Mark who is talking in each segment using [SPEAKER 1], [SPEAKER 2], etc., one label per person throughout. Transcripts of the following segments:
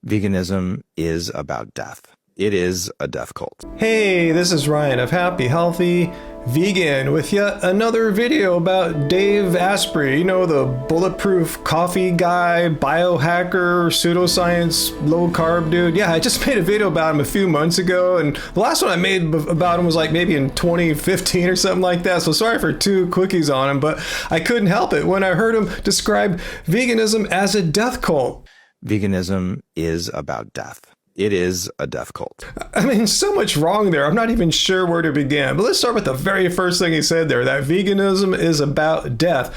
[SPEAKER 1] Veganism is about death. It is a death cult.
[SPEAKER 2] Hey, this is Ryan of Happy Healthy Vegan with yet another video about Dave Asprey, you know, the bulletproof coffee guy, biohacker, pseudoscience, low carb dude. Yeah, I just made a video about him a few months ago, and the last one I made about him was like maybe in 2015 or something like that. So sorry for two quickies on him, but I couldn't help it when I heard him describe veganism as a death cult.
[SPEAKER 1] Veganism is about death. It is a death cult.
[SPEAKER 2] I mean, so much wrong there. I'm not even sure where to begin. But let's start with the very first thing he said there, that veganism is about death.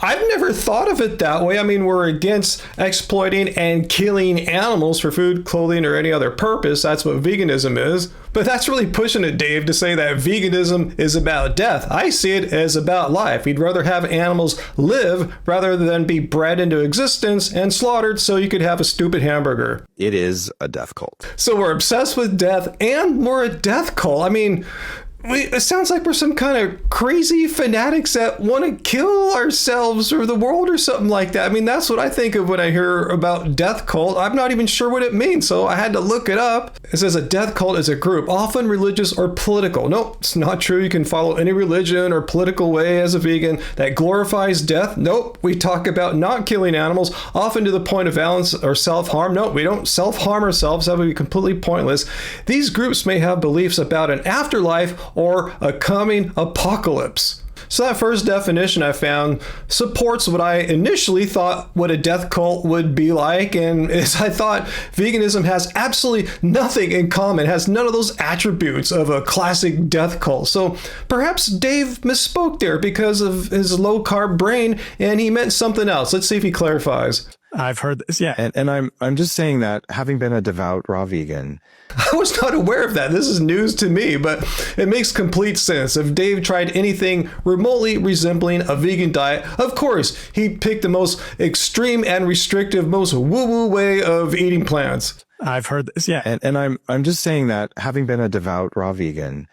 [SPEAKER 2] I've never thought of it that way. I mean, we're against exploiting and killing animals for food, clothing, or any other purpose. That's what veganism is. But that's really pushing it, Dave, to say that veganism is about death. I see it as about life. We'd rather have animals live rather than be bred into existence and slaughtered so you could have a stupid hamburger.
[SPEAKER 1] It is a death cult.
[SPEAKER 2] So we're obsessed with death and we're a death cult. I mean, it sounds like we're some kind of crazy fanatics that want to kill ourselves or the world or something like that. I mean, that's what I think of when I hear about death cult. I'm not even sure what it means, so I had to look it up. It says a death cult is a group, often religious or political. Nope, it's not true. You can follow any religion or political way as a vegan that glorifies death. Nope, we talk about not killing animals, often to the point of violence or self-harm. Nope, we don't self-harm ourselves. That would be completely pointless. These groups may have beliefs about an afterlife or a coming apocalypse. So that first definition I found supports what I initially thought what a death cult would be like, and as I thought veganism has absolutely nothing in common, has none of those attributes of a classic death cult. So perhaps Dave misspoke there because of his low carb brain and he meant something else. Let's see if he clarifies.
[SPEAKER 3] I've heard this, yeah.
[SPEAKER 1] And I'm just saying that having been a devout raw vegan,
[SPEAKER 2] I was not aware of that. This is news to me, but it makes complete sense. If Dave tried anything remotely resembling a vegan diet, of course, he'd pick the most extreme and restrictive, most woo-woo way of eating plants.
[SPEAKER 3] I've heard this, yeah.
[SPEAKER 1] and I'm just saying that having been a devout raw vegan,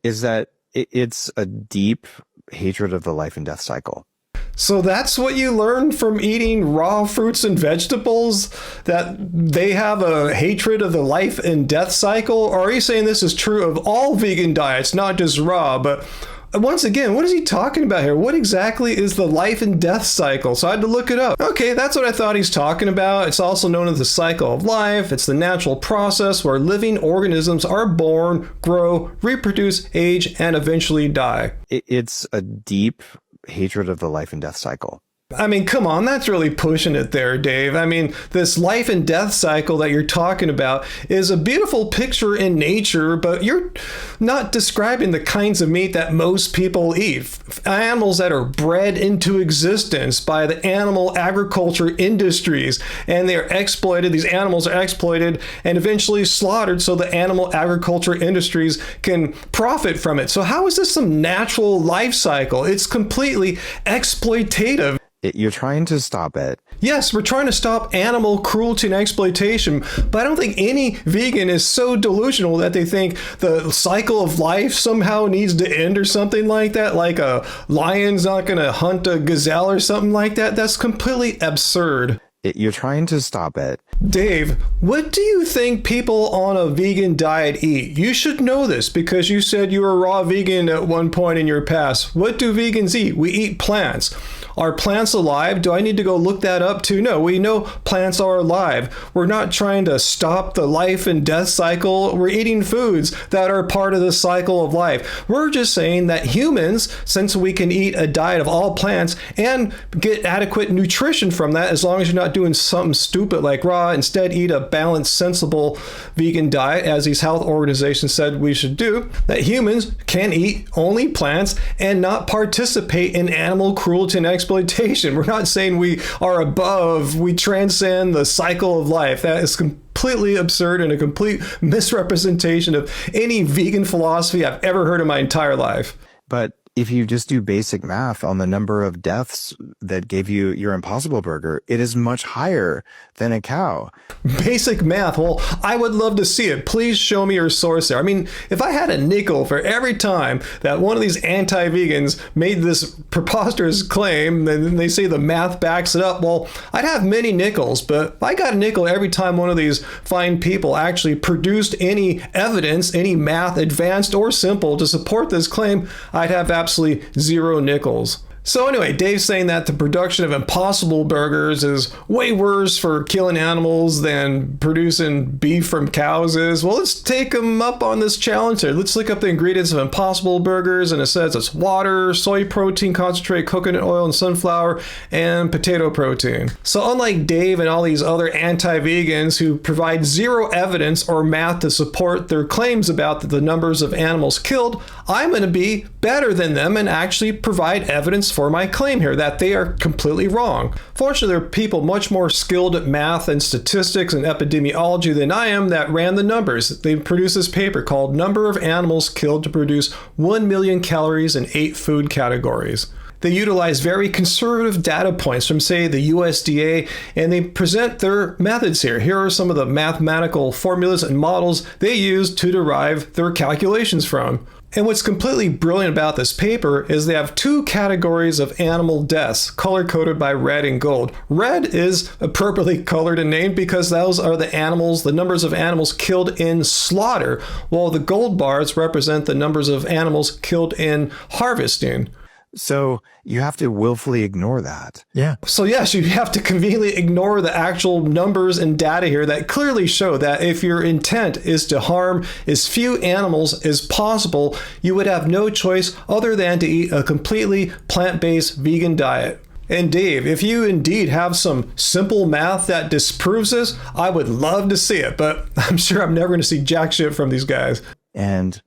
[SPEAKER 1] is that it's a deep hatred of the life and death cycle.
[SPEAKER 2] So that's what you learned from eating raw fruits and vegetables, that they have a hatred of the life and death cycle? Or are you saying this is true of all vegan diets, not just raw? But once again, what is he talking about here? What exactly is the life and death cycle? So I had to look it up. Okay, that's what I thought he's talking about. It's also known as the cycle of life. It's the natural process where living organisms are born, grow, reproduce, age, and eventually die.
[SPEAKER 1] It's a deep hatred of the life and death cycle.
[SPEAKER 2] I mean, come on, that's really pushing it there, Dave. I mean, this life and death cycle that you're talking about is a beautiful picture in nature, but you're not describing the kinds of meat that most people eat. Animals that are bred into existence by the animal agriculture industries, and they're exploited. These animals are exploited and eventually slaughtered so the animal agriculture industries can profit from it. So how is this some natural life cycle? It's completely exploitative.
[SPEAKER 1] You're trying to stop it.
[SPEAKER 2] Yes, we're trying to stop animal cruelty and exploitation, but I don't think any vegan is so delusional that they think the cycle of life somehow needs to end or something like that, like a lion's not going to hunt a gazelle or something like that. That's completely absurd.
[SPEAKER 1] You're trying to stop it.
[SPEAKER 2] Dave, what do you think people on a vegan diet eat? You should know this because you said you were a raw vegan at one point in your past. What do vegans eat? We eat plants. Are plants alive? Do I need to go look that up too? No, we know plants are alive. We're not trying to stop the life and death cycle. We're eating foods that are part of the cycle of life. We're just saying that humans, since we can eat a diet of all plants and get adequate nutrition from that, as long as you're not doing something stupid like raw, instead eat a balanced, sensible vegan diet, as these health organizations said we should do, that humans can eat only plants and not participate in animal cruelty and exploitation. We're not saying we are above, we transcend the cycle of life. That is completely absurd and a complete misrepresentation of any vegan philosophy I've ever heard in my entire life.
[SPEAKER 1] But if you just do basic math on the number of deaths that gave you your Impossible Burger, it is much higher than a cow.
[SPEAKER 2] Basic math. Well, I would love to see it. Please show me your source there. I mean, if I had a nickel for every time that one of these anti-vegans made this preposterous claim, and they say the math backs it up, well, I'd have many nickels, but if I got a nickel every time one of these fine people actually produced any evidence, any math, advanced or simple, to support this claim, I'd have absolutely 0 nickels. So anyway, Dave's saying that the production of Impossible Burgers is way worse for killing animals than producing beef from cows is. Well, let's take him up on this challenge here. Let's look up the ingredients of Impossible Burgers, and it says it's water, soy protein concentrate, coconut oil, and sunflower, and potato protein. So unlike Dave and all these other anti-vegans who provide 0 evidence or math to support their claims about the numbers of animals killed, I'm going to be better than them and actually provide evidence for my claim here that they are completely wrong. Fortunately, there are people much more skilled at math and statistics and epidemiology than I am that ran the numbers. They produced this paper called Number of Animals Killed to Produce 1 Million Calories in 8 Food Categories. They utilize very conservative data points from, say, the USDA, and they present their methods here. Here are some of the mathematical formulas and models they use to derive their calculations from. And what's completely brilliant about this paper is they have 2 categories of animal deaths, color-coded by red and gold. Red is appropriately colored and named because those are the numbers of animals killed in slaughter, while the gold bars represent the numbers of animals killed in harvesting.
[SPEAKER 1] So you have to willfully ignore that.
[SPEAKER 3] Yeah.
[SPEAKER 2] So yes, you have to conveniently ignore the actual numbers and data here that clearly show that if your intent is to harm as few animals as possible, you would have no choice other than to eat a completely plant-based vegan diet. And Dave, if you indeed have some simple math that disproves this, I would love to see it, but I'm sure I'm never going to see jack shit from these guys.
[SPEAKER 1] And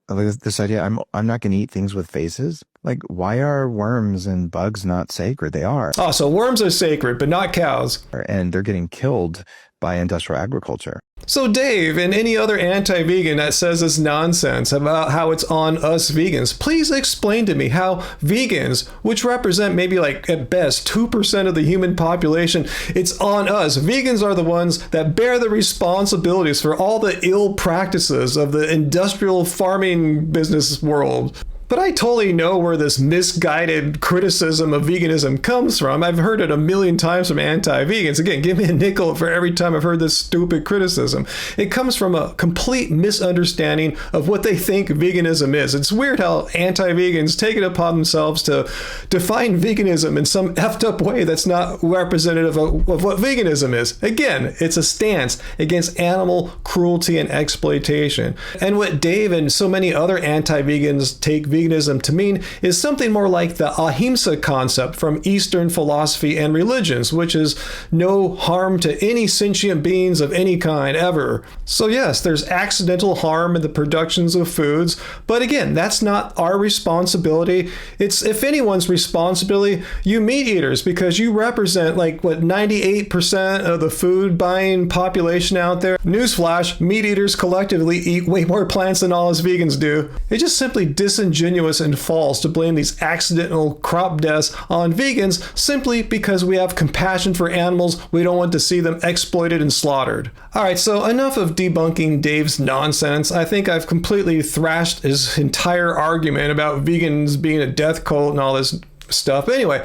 [SPEAKER 1] this idea, I'm not going to eat things with faces. Like, why are worms and bugs not sacred? They are.
[SPEAKER 2] Oh, so worms are sacred, but not cows.
[SPEAKER 1] And they're getting killed by industrial agriculture.
[SPEAKER 2] So Dave and any other anti-vegan that says this nonsense about how it's on us vegans, please explain to me how vegans, which represent maybe like at best 2% of the human population, it's on us. Vegans are the ones that bear the responsibilities for all the ill practices of the industrial farming business world. But I totally know where this misguided criticism of veganism comes from. I've heard it a million times from anti-vegans. Again, give me a nickel for every time I've heard this stupid criticism. It comes from a complete misunderstanding of what they think veganism is. It's weird how anti-vegans take it upon themselves to define veganism in some effed up way that's not representative of what veganism is. Again, it's a stance against animal cruelty and exploitation. And what Dave and so many other anti-vegans take veganism to mean is something more like the ahimsa concept from Eastern philosophy and religions, which is no harm to any sentient beings of any kind ever. So yes, there's accidental harm in the productions of foods, but again, that's not our responsibility. It's, if anyone's responsibility, you meat eaters, because you represent 98% of the food buying population out there. Newsflash, meat eaters collectively eat way more plants than all us vegans do. It's just simply disingenuous and false to blame these accidental crop deaths on vegans simply because we have compassion for animals. We don't want to see them exploited and slaughtered. All right, so enough of debunking Dave's nonsense. I think I've completely thrashed his entire argument about vegans being a death cult and all this stuff. Anyway,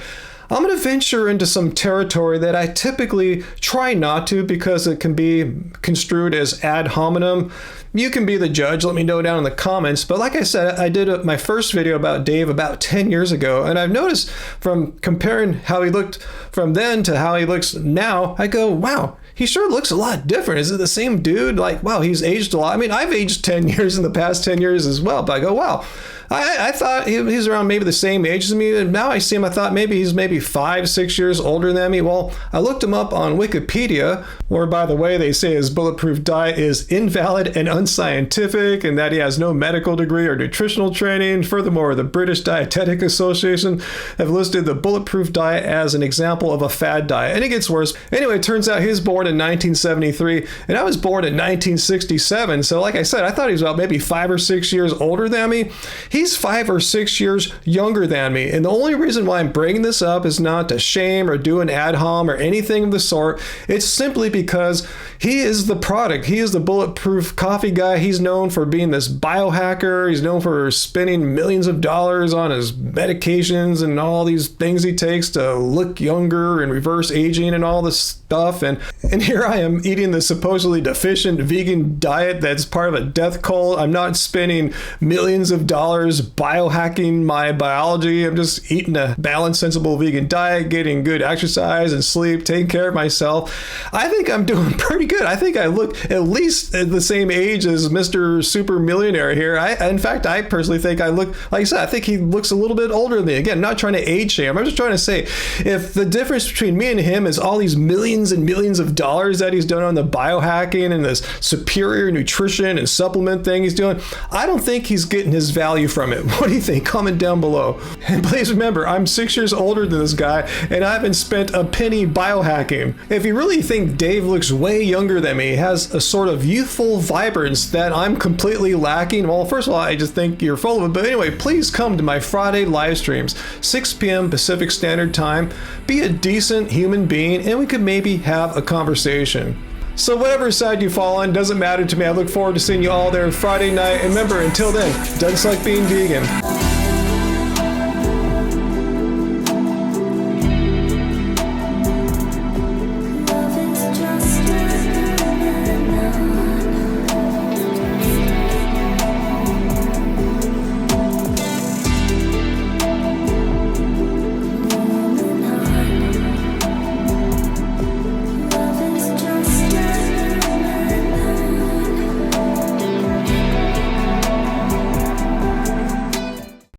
[SPEAKER 2] I'm going to venture into some territory that I typically try not to because it can be construed as ad hominem. You can be the judge. Let me know down in the comments. But like I said, I did my first video about Dave about 10 years ago, and I've noticed from comparing how he looked from then to how he looks now, I go, wow, he sure looks a lot different. Is it the same dude? Like, wow, he's aged a lot. I mean, I've aged 10 years in the past 10 years as well, but I go, wow. I thought he's around maybe the same age as me, and now I see him, I thought maybe he's 5-6 years older than me. Well, I looked him up on Wikipedia, where, by the way, they say his bulletproof diet is invalid and unscientific, and that he has no medical degree or nutritional training. Furthermore, the British Dietetic Association have listed the bulletproof diet as an example of a fad diet, and it gets worse. Anyway, it turns out he was born born in 1973, and I was born in 1967. So like I said, I thought he was about maybe 5 or 6 years older than me. He's 5 or 6 years younger than me. And the only reason why I'm bringing this up is not to shame or do an ad hom or anything of the sort. It's simply because he is the product. He is the bulletproof coffee guy. He's known for being this biohacker. He's known for spending millions of dollars on his medications and all these things he takes to look younger and reverse aging and all this stuff. And here I am eating the supposedly deficient vegan diet that's part of a death cult. I'm not spending millions of dollars biohacking my biology. I'm just eating a balanced, sensible vegan diet, getting good exercise and sleep, taking care of myself. I think I'm doing pretty good. I think I look at least at the same age as Mr. Super Millionaire here. In fact, I personally think I look, like I said, I think he looks a little bit older than me. Again, not trying to age shame. I'm just trying to say, if the difference between me and him is all these millions and millions of dollars that he's done on the biohacking and this superior nutrition and supplement thing he's doing, I don't think he's getting his value from it. What do you think? Comment down below. And please remember, I'm 6 years older than this guy, and I haven't spent a penny biohacking. If you really think Dave looks way younger than me, has a sort of youthful vibrance that I'm completely lacking, well, first of all, I just think you're full of it. But anyway, please come to my Friday live streams, 6 p.m. Pacific Standard Time. Be a decent human being, and we could maybe have a conversation. So whatever side you fall on doesn't matter to me. I look forward to seeing you all there Friday night. And remember, until then, doesn't suck being vegan.